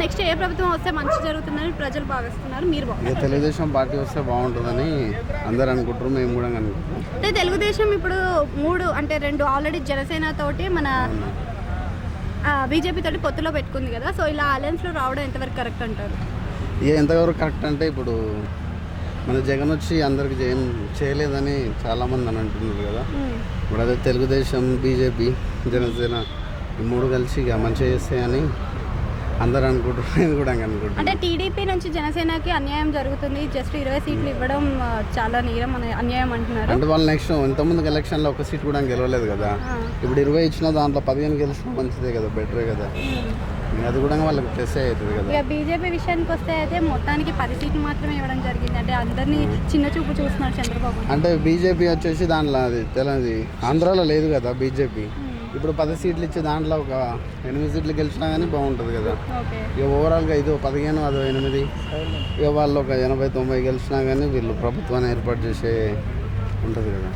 Next ఏ ప్రభుత్వం వస్తే మంచి జరుగుతుందని ప్రజలు భావిస్తున్నారు, మీరు భావిస్తున్నారు? తెలుగుదేశం పార్టీ వస్తే బాగుంటుందని అందరు అనుకుంటారు, మేము కూడా అనుకుంటాం. అంటే తెలుగుదేశం ఇప్పుడు 3 అంటే 2 ఆల్రెడీ జనసేన తోటి మన బీజేపీ తోటి పొత్తులో పెట్టుకుంది కదా, సో ఇలా అలయన్స్లో రావడం ఎంతవరకు కరెక్ట్ అంటారు? ఎంతవరకు కరెక్ట్ అంటే ఇప్పుడు మన జగన్ వచ్చి అందరికి ఏం చేయలేదని చాలామంది అని అంటున్నారు కదా. ఇప్పుడు అదే తెలుగుదేశం, బీజేపీ, జనసేన ఈ 3 కలిసి ఇక మంచిగా చేస్తాయని అందరు అనుకుంటారు, నేను కూడా అనుకుంటున్నాను. అంటే టీడీపీ నుంచి జనసేనకి అన్యాయం జరుగుతుంది, జస్ట్ 20 సీట్లు ఇవ్వడం చాలా నేరం అన్యాయం అంటున్నారు. అంటే వాళ్ళు నెక్స్ట్ ఇంతకుముందుకు ఎలక్షన్లో 1 సీట్ కూడా గెలవలేదు కదా. ఇప్పుడు 20 ఇచ్చినా దాంట్లో 15 గెలిచినా మంచిదే కదా, బెటరే కదా. అది కూడా వాళ్ళకి ప్లస్ అవుతుంది కదా. ఇక బీజేపీ విషయానికి వస్తే అయితే మొత్తానికి 10 సీట్లు మాత్రమే ఇవ్వడం జరిగింది. అంటే అందరినీ చిన్న చూపు చూస్తున్నారు చంద్రబాబు. అంటే బీజేపీ వచ్చేసి దాంట్లో అది తెలంగాణ ఆంధ్రాలో లేదు కదా బీజేపీ. ఇప్పుడు 10 సీట్లు ఇచ్చి దాంట్లో ఒక 8 సీట్లు గెలిచినా కానీ బాగుంటుంది కదా. ఇక ఓవరాల్గా ఇది 15 అదో 8, ఇక వాళ్ళు ఒక 80-90 గెలిచినా కానీ వీళ్ళు ప్రభుత్వాన్ని ఏర్పాటు చేసే ఉంటుంది కదా.